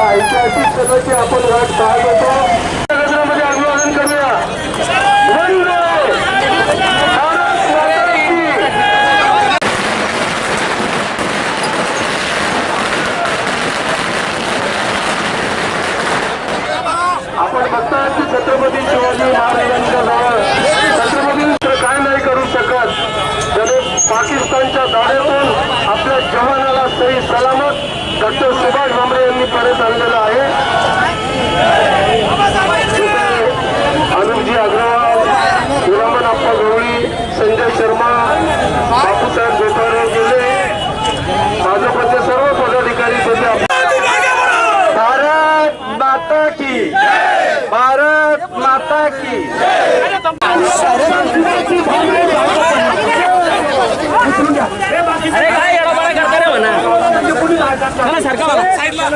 या ऐतिहासिक क्षणाची आपण वाट पाहत होतो. नगरामध्ये अभिवादन करूया. आपण बघता की छत्रपती शिवाजी महाराजांच्या जवळ छत्रपती काय नाही करू शकत. त्याने पाकिस्तानच्या दाड्यातून आपल्या जवानाला सही सलामत डॉक्टर सुभाष भामरे यांनी परत आणलेलं आहे. अनुपजी अग्रवाल, गुलामन अप्पा गवळी, संजय शर्मा, बापूसाहेब गोपाळ गेले, भाजपचे सर्व पदाधिकारी त्यांनी भारत माता की, भारत माता की. अरे काय येडोबाळा करता रे म्हणा सारखा साईडला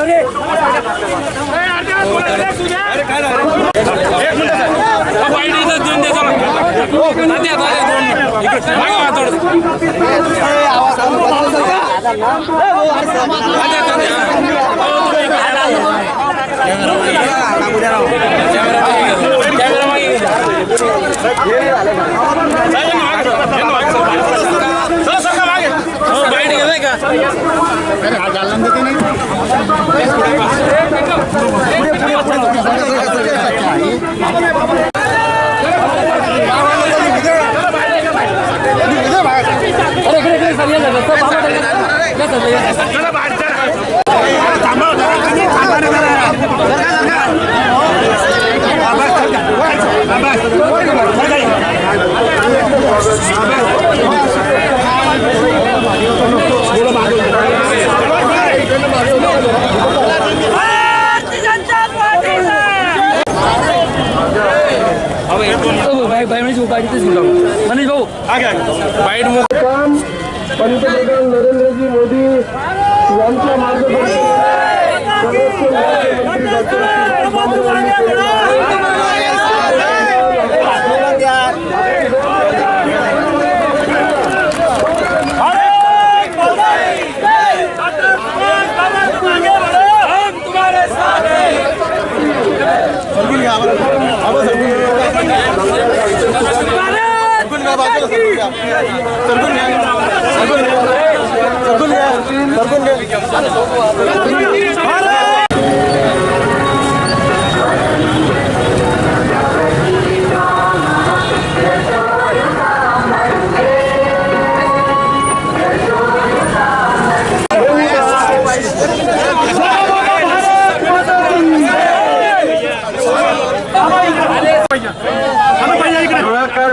मनीष भाऊ पंतप्रधान नरेंद्रजी मोदी यांच्या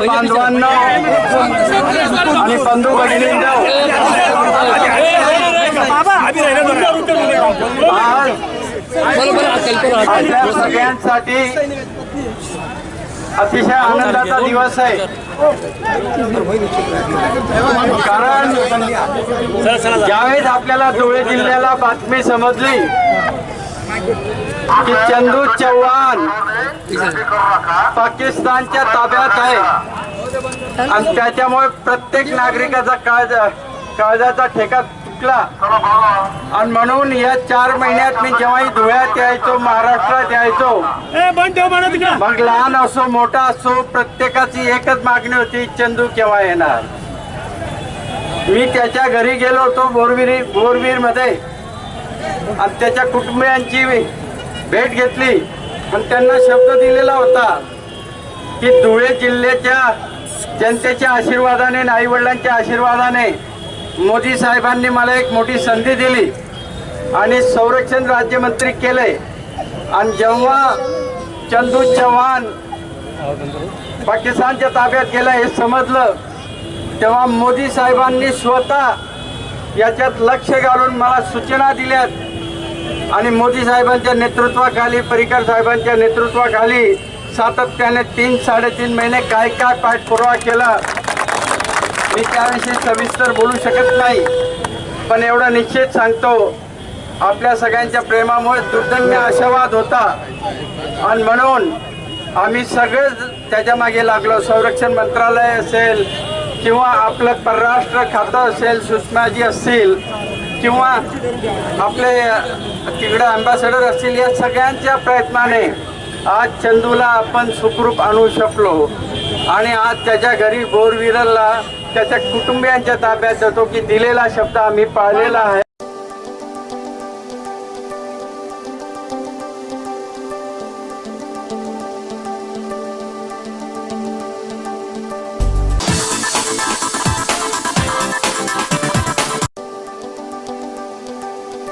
बांधवांना आणि बंधू भगिनींना आपल्या सगळ्यांसाठी अतिशय आनंदाचा दिवस आहे. कारण ज्यावेळेस आपल्याला धुळे जिल्ह्याला बातमी समजली की चंदू चव्हाण पाकिस्तानच्या ताब्यात आहे आणि त्याच्यामुळे प्रत्येक नागरिकाचा काळजाचा ठेका तुटला आणि म्हणून या 4 महिन्यात मी जेव्हाही धुळ्यात यायचो, महाराष्ट्रात यायचो, मग लहान असो मोठा असो प्रत्येकाची एकच मागणी होती, चंदू केव्हा येणार. मी त्याच्या घरी गेलो होतो बोरवीर मध्ये आणि त्याच्या कुटुंबियांची भेट घेतली आणि त्यांना शब्द दिलेला होता की धुळे जिल्ह्याच्या जनतेच्या आशीर्वादाने, आई वडिलांच्या आशीर्वादाने मोदी साहेबांनी मला एक मोठी संधी दिली आणि संरक्षण राज्यमंत्री केले. आणि जेव्हा चंदू चव्हाण पाकिस्तानच्या ताब्यात गेला हे समजलं तेव्हा मोदी साहेबांनी स्वतः याच्यात लक्ष घालून मला सूचना दिल्यात आणि मोदी साहेबांच्या नेतृत्वाखाली, पर्रिकर साहेबांच्या नेतृत्वाखाली सातत्याने 3-3.5 महिने काय पाठपुरावा केला मी त्याविषयी सविस्तर बोलू शकत नाही. पण एवढं निश्चित सांगतो, आपल्या सगळ्यांच्या प्रेमामुळे दुर्दम्य आशावाद होता आणि म्हणून आम्ही सगळेच त्याच्या मागे लागलो. संरक्षण मंत्रालय असेल किंवा आपलं परराष्ट्र खातं असेल, सुषमाजी असतील किंवा आपले तिकडे अँबॅसेडर असतील, या सगळ्यांच्या प्रयत्नाने आज चंदूला आपण सुखरूप आणू शकलो आणि आज त्याच्या घरी बोरविरलला त्याच्या कुटुंबियांच्या ताब्यात देतो की दिलेला शब्द आम्ही पाळलेला आहे.